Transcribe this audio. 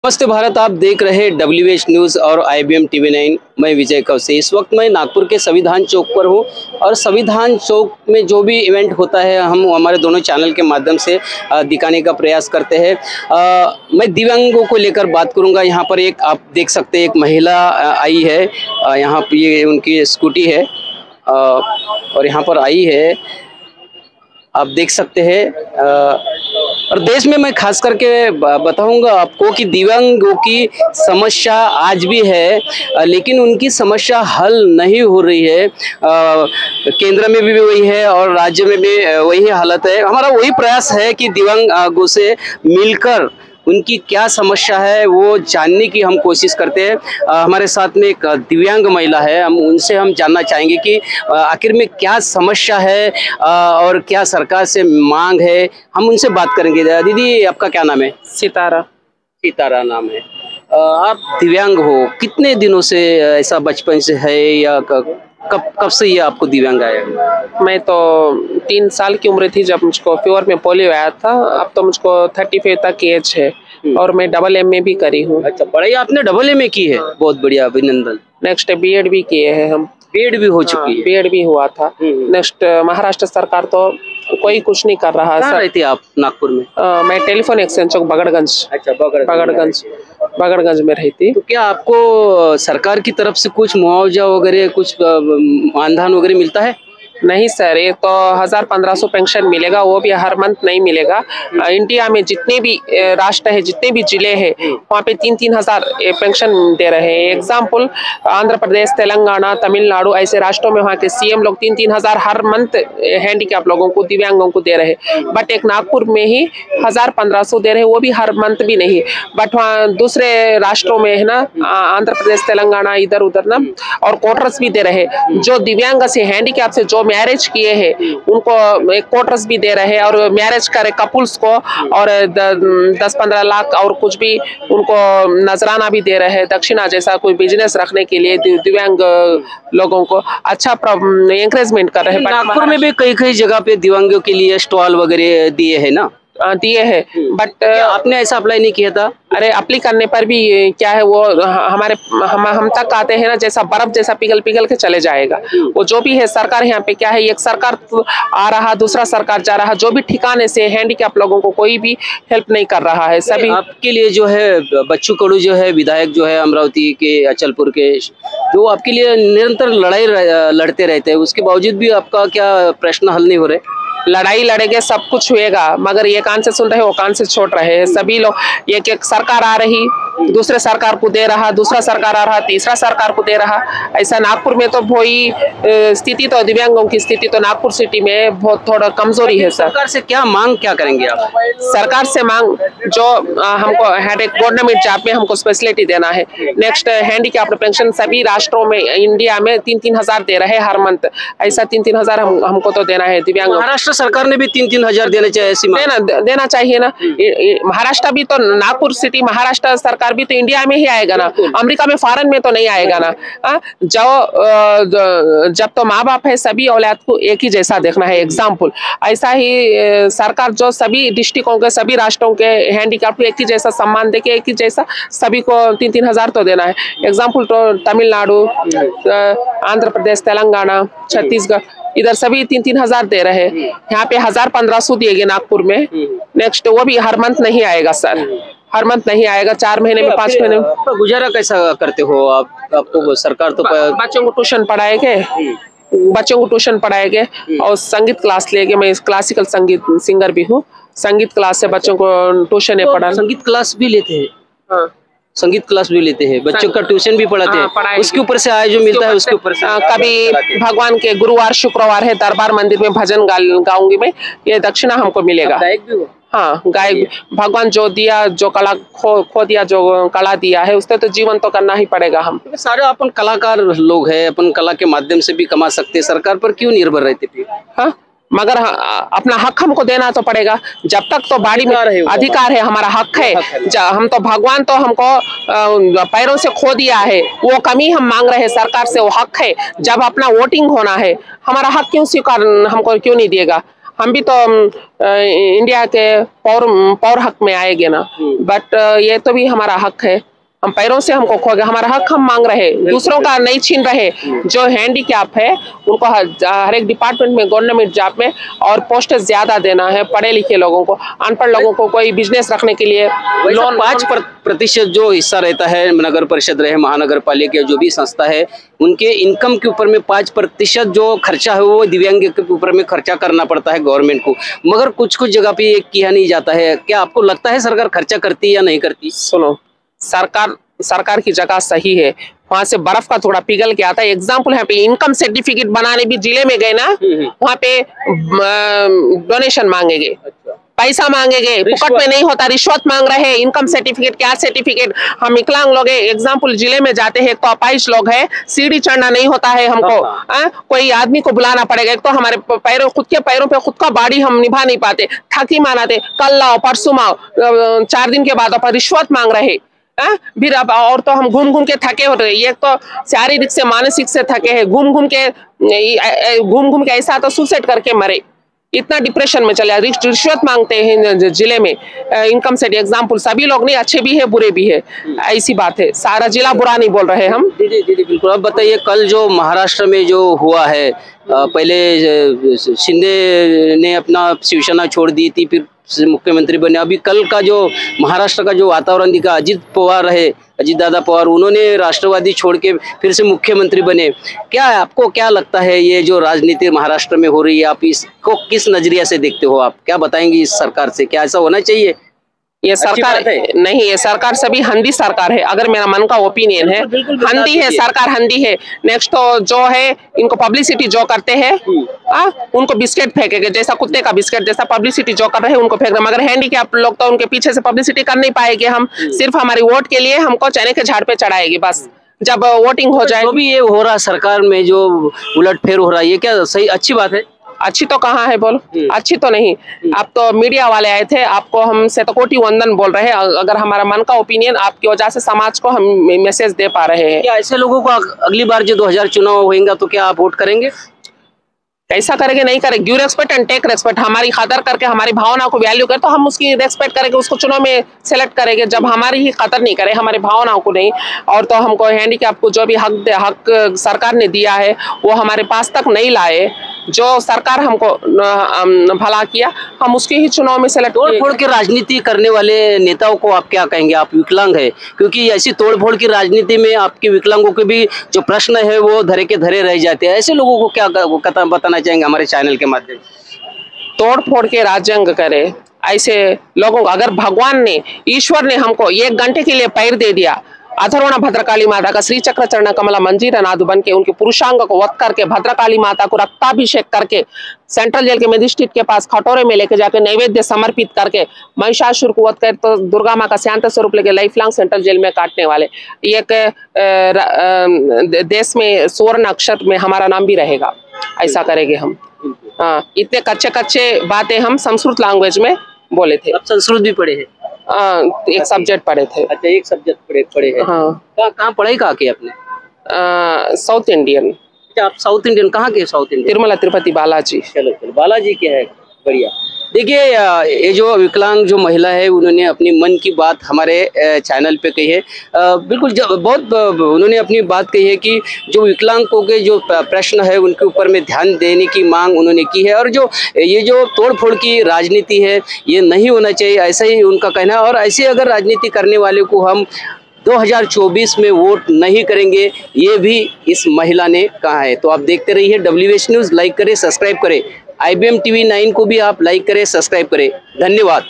नमस्ते भारत, आप देख रहे हैं WH न्यूज़ और IBM TV9। मैं विजय कौशे। इस वक्त मैं नागपुर के संविधान चौक पर हूं और संविधान चौक में जो भी इवेंट होता है हम हमारे दोनों चैनल के माध्यम से दिखाने का प्रयास करते हैं। मैं दिव्यांगों को लेकर बात करूंगा। यहां पर एक आप देख सकते हैं, एक महिला आई है। यहां पर ये उनकी स्कूटी है और यहां पर आई है, आप देख सकते हैं। और देश में मैं खास करके बताऊंगा आपको कि दिव्यांगों की समस्या आज भी है, लेकिन उनकी समस्या हल नहीं हो रही है। केंद्र में भी वही है और राज्य में भी वही हालत है। हमारा वही प्रयास है कि दिव्यांगों से मिलकर उनकी क्या समस्या है वो जानने की हम कोशिश करते हैं। हमारे साथ में एक दिव्यांग महिला है, हम जानना चाहेंगे कि आखिर में क्या समस्या है और क्या सरकार से मांग है। हम उनसे बात करेंगे। दीदी, आपका क्या नाम है? सितारा। सितारा नाम है। आप दिव्यांग हो, कितने दिनों से ऐसा बचपन से है या कब से ये आपको दिव्यांग आया? मैं तो 3 साल की उम्र थी जब मुझको फीवर में पोलियो आया था। अब तो मुझको 35 तक एज है और मैं AA भी करी हूँ। अच्छा, पढ़ाई आपने AA की है? बहुत बढ़िया, अभिनंदन। नेक्स्ट बीएड भी किए हैं हम। बीएड भी हो चुकी है? बीएड भी हुआ था। नेक्स्ट महाराष्ट्र सरकार तो कोई कुछ नहीं कर रहा है। कहाँ रहती है आप नागपुर में? मैं टेलीफोन एक्सचेंज चौक बगड़गंज। अच्छा, बगड़गंज में रहती। तो क्या आपको सरकार की तरफ से कुछ मुआवजा वगैरह, कुछ मानधन वगैरह मिलता है? नहीं सर, ये तो 1000-1500 पेंशन मिलेगा, वो भी हर मंथ नहीं मिलेगा। इंडिया में जितने भी राष्ट्र है, जितने भी जिले हैं, वहाँ पे 3-3 हजार पेंशन दे रहे हैं। एग्जाम्पल, आंध्र प्रदेश, तेलंगाना, तमिलनाडु ऐसे राष्ट्रों में वहाँ के CM लोग 3-3 हजार हर मंथ हैंडीकैप लोगों को, दिव्यांगों को दे रहे हैं। बट एक नागपुर में ही 1000-1500 दे रहे हैं, वो भी हर मंथ भी नहीं। बट वहाँ दूसरे राष्ट्रों में है ना, आंध्र प्रदेश, तेलंगाना, इधर उधर ना, और क्वार्टर्स भी दे रहे हैं। जो दिव्यांग से, हैंडीकैप से जो मैरिज किए हैं उनको एक क्वार्टर्स भी दे रहे हैं, और मैरिज करे कपुल्स को और 10-15 लाख और कुछ भी उनको नजराना भी दे रहे हैं, दक्षिणा जैसा कोई बिजनेस रखने के लिए दिव्यांग लोगों को अच्छा एंकरेजमेंट कर रहे हैं। नागपुर में भी कई जगह पे दिव्यांगों के लिए स्टॉल वगैरह दिए हैं ना? दिए हैं, बट आपने ऐसा अप्लाई नहीं किया था? अरे अप्लाई करने पर भी क्या है, वो हम तक आते हैं ना, जैसा बर्फ जैसा पिघल के चले जाएगा। वो जो भी है सरकार, यहाँ पे क्या है, एक सरकार आ रहा, दूसरा सरकार जा रहा, जो भी ठिकाने से हैंडीकैप लोगों को कोई भी हेल्प नहीं कर रहा है। सभी आपके लिए जो है बच्चू कडू जो है विधायक जो है अमरावती के, अचलपुर के, जो आपके लिए निरंतर लड़ाई लड़ते रहते हैं, उसके बावजूद भी आपका क्या प्रश्न हल नहीं हो रहे? लड़ाई लड़ेंगे, सब कुछ हुएगा, मगर ये कान से सुन रहे, वो कान से छोड़ रहे हैं सभी लोग। एक सरकार आ रही, दूसरे सरकार को दे रहा, दूसरा सरकार आ रहा, तीसरा सरकार को दे रहा। ऐसा नागपुर में तो वही स्थिति, तो दिव्यांगों की स्थिति तो नागपुर सिटी में बहुत थोड़ा कमजोरी है। सरकार से क्या मांग क्या करेंगे आप? सरकार से मांग, जो हमको गवर्नमेंट जॉब में हमको स्पेशलिटी देना है। नेक्स्ट, हैंडीकैप पेंशन सभी राष्ट्रों में, इंडिया में 3-3 हजार दे रहे हैं हर मंथ। ऐसा 3-3 हजार हमको तो देना है दिव्यांग। महाराष्ट्र सरकार ने भी 3-3 हजार देना चाहिए, ऐसी देना चाहिए ना। महाराष्ट्र भी तो, नागपुर सिटी महाराष्ट्र सरकार भी तो इंडिया में ही आएगा ना, अमेरिका में, फॉरेन में तो नहीं आएगा ना। जब तो माँ बाप है, सभी औलाद को एक ही जैसा देखना है। एग्जाम्पल, ऐसा ही सरकार जो सभी डिस्ट्रिक्टों के, सभी राष्ट्रों के हैंडीकैप को एक ही जैसा सम्मान देके, एक ही जैसा सभी को 3-3 हजार तो देना है। एग्जाम्पल तो तमिलनाडु, आंध्र प्रदेश, तेलंगाना, छत्तीसगढ़, इधर सभी 3-3 हजार दे रहे हैं। यहाँ पे 1000-1500 दिएगे नागपुर में। नेक्स्ट, वो भी हर मंथ नहीं आएगा सर, हर मंथ नहीं आएगा, 4 महीने में, 5 महीने में। गुजारा कैसा करते हो आप? आपको सरकार तो बच्चों को ट्यूशन पढ़ाएंगे और संगीत क्लास लेके, मैं क्लासिकल संगीत सिंगर भी हूँ। संगीत क्लास से बच्चों को ट्यूशन पढ़ा। संगीत क्लास भी लेते हैं? हाँ, संगीत क्लास भी लेते हैं, बच्चों का ट्यूशन भी पढ़ाते हैं। उसके ऊपर से आय जो मिलता है उसके ऊपर से कभी भगवान के गुरुवार शुक्रवार है, दरबार मंदिर में भजन गाऊंगी मैं, ये दक्षिणा हमको मिलेगा। गायक भी हो? हाँ, गायक। भगवान जो दिया, जो कला खो दिया, जो कला दिया है, उससे तो जीवन तो करना ही पड़ेगा। हम सारे अपन कलाकार लोग हैं, अपन कला के माध्यम से भी कमा सकते हैं, सरकार पर क्यों निर्भर रहते फिर? हाँ, मगर अपना हक हमको देना तो पड़ेगा। जब तक तो बाड़ी में अधिकार है, हमारा हक है। हम तो, भगवान तो हमको पैरों से खो दिया है, वो कमी हम मांग रहे हैं सरकार से, वो हक है। जब अपना वोटिंग होना है, हमारा हक क्यों स्वीकार, हमको क्यों नहीं देगा? हम भी तो इंडिया के पौर हक में आएंगे ना। बट ये तो भी हमारा हक है, हम पैरों से हमको खो गया, हमारा हक हम मांग रहे, दूसरों का नहीं छीन रहे। जो हैंडीकैप है उनको हर एक डिपार्टमेंट में, गवर्नमेंट जॉब में और पोस्ट ज्यादा देना है। पढ़े लिखे लोगों को, अनपढ़ लोगों को कोई बिजनेस रखने के लिए लोन 5% जो हिस्सा रहता है, नगर परिषद रहे, महानगर पालिका जो भी संस्था है, उनके इनकम के ऊपर में 5% जो खर्चा है वो दिव्यांग के ऊपर में खर्चा करना पड़ता है गवर्नमेंट को, मगर कुछ कुछ जगह पे ये किया नहीं जाता है। क्या आपको लगता है सरकार खर्चा करती है या नहीं करती? सुनो, सरकार की जगह सही है, वहां से बर्फ का थोड़ा पिघल के आता है। एग्जाम्पल यहाँ पे इनकम सर्टिफिकेट बनाने भी जिले में गए ना, वहाँ पे डोनेशन मांगेंगे, पैसा मांगेंगे, फुकट में नहीं होता, रिश्वत मांग रहे हैं। इनकम सर्टिफिकेट, क्या सर्टिफिकेट? हम विकलांग लोग हैं, एग्जाम्पल जिले में जाते हैं तो अपाहिज लोग हैं, सीढ़ी चढ़ना नहीं होता है हमको, कोई आदमी को बुलाना पड़ेगा। एक तो हमारे पैरों, खुद के पैरों पे खुद का बाड़ी हम निभा नहीं पाते, थकी मानाते, कल लाओ परसों आओ, 4 दिन के बाद रिश्वत मांग रहे। फिर अब और तो हम घूम घूम के थके हो रहे, एक तो शारीरिक से मानसिक से थके हैं, घूम घूम के ऐसा तो सुसाइड करके मरे, इतना डिप्रेशन में चले। रिश्वत मांगते हैं जिले में, इनकम से एग्जाम्पल सभी लोग नहीं, अच्छे भी है बुरे भी है, ऐसी बात है, सारा जिला बुरा नहीं बोल रहे हम। दीदी बिल्कुल। अब बताइए, कल जो महाराष्ट्र में जो हुआ है, पहले शिंदे ने अपना शिवसेना छोड़ दी थी, फिर मुख्यमंत्री बने, अभी कल का जो महाराष्ट्र का जो वातावरण दिखा, अजीत दादा पवार, उन्होंने राष्ट्रवादी छोड़ के फिर से मुख्यमंत्री बने। क्या आपको क्या लगता है ये जो राजनीति महाराष्ट्र में हो रही है, आप इसको किस नजरिया से देखते हो? आप क्या बताएंगे इस सरकार से, क्या ऐसा होना चाहिए? ये सरकार नहीं, ये सरकार सभी हंदी सरकार है, अगर मेरा मन का ओपिनियन है। हंदी है सरकार, हंदी है। नेक्स्ट तो जो है, इनको पब्लिसिटी जो करते हैं, उनको बिस्किट फेंकेंगे, जैसा कुत्ते का बिस्किट, जैसा पब्लिसिटी जो कर रहे हैं उनको फेंक रहे। मगर हैंडीकैप लोग तो उनके पीछे से पब्लिसिटी कर नहीं पाएंगे। हम सिर्फ हमारी वोट के लिए हमको चने के झाड़ पे चढ़ाएगी बस, जब वोटिंग हो जाए। जो भी ये हो रहा सरकार में, जो उलटफेर हो रहा है, ये क्या सही अच्छी बात है? अच्छी तो कहाँ है बोल, अच्छी तो नहीं। आप तो मीडिया वाले आए थे, आपको हमसे तो कोटि वंदन बोल रहे हैं। अगर हमारा मन का ओपिनियन, आपकी वजह से समाज को हम मैसेज दे पा रहे हैं। क्या ऐसे लोगों को अगली बार जो 2000 चुनाव होगा तो क्या आप वोट करेंगे? कैसा करेंगे? नहीं करेंगे। Give respect and take respect, हमारी कदर करके, हमारी भावना को वैल्यू करे तो हम उसकी रेस्पेक्ट करेंगे, उसको चुनाव में सेलेक्ट करेंगे। जब हमारी ही कदर नहीं करे, हमारी भावनाओं को नहीं, और तो हमको हैंडीकैप को जो भी हक सरकार ने दिया है वो हमारे पास तक नहीं लाए, जो सरकार हमको भला किया, हम उसके ही चुनाव में सेलेक्ट। तोड़-फोड़ के राजनीति करने वाले नेताओं को आप क्या कहेंगे? आप विकलांग है, क्योंकि ऐसी तोड़-फोड़ की राजनीति में आपके विकलांगों के भी जो प्रश्न है वो धरे के धरे रह जाते हैं। ऐसे लोगों को क्या बताना चाहेंगे हमारे चैनल के माध्यम से? तोड़ फोड़ के राजंग करे ऐसे लोगों को, अगर भगवान ने, ईश्वर ने हमको 1 घंटे के लिए पैर दे दिया, अथर्वण भद्रकाली माता का श्री चक्र चरण कमला मंजीरा नादु बन के, उनके पुरुषांग को वध करके, भद्रकाली माता को रक्ताभिषेक करके, सेंट्रल जेल के मजिस्ट्रेट के पास खटोरे में लेके जाके नैवेद्य समर्पित करके, महिषासुर को वध कर तो दुर्गा माँ का शांत स्वरूप लेके लाइफ लॉन्ग सेंट्रल जेल में काटने वाले, एक देश में स्वर्ण अक्षर में हमारा नाम भी रहेगा। ऐसा करेंगे हम। हाँ, इतने कच्चे बातें हम संस्कृत लैंग्वेज में बोले थे। आप संस्कृत भी पढ़े हैं? एक सब्जेक्ट पढ़े थे। अच्छा, एक सब्जेक्ट पढ़े हैं। हाँ। कहाँ पढ़ाई कहाँ की आपने? South Indian. अच्छा, आप साउथ इंडियन कहाँ के? South Indian, Tirumala Tirupati Balaji. चलो बालाजी के है, बढ़िया। देखिए, ये जो विकलांग जो महिला है, उन्होंने अपनी मन की बात हमारे चैनल पे कही है। बिल्कुल बहुत उन्होंने अपनी बात कही है कि जो विकलांगों के जो प्रश्न है उनके ऊपर में ध्यान देने की मांग उन्होंने की है, और जो ये जो तोड़-फोड़ की राजनीति है ये नहीं होना चाहिए, ऐसा ही उनका कहना है। और ऐसे अगर राजनीति करने वाले को हम 2024 में वोट नहीं करेंगे, ये भी इस महिला ने कहा है। तो आप देखते रहिए WH न्यूज़, लाइक करें, सब्सक्राइब करें। IBM TV 9 को भी आप लाइक करें, सब्सक्राइब करें। धन्यवाद।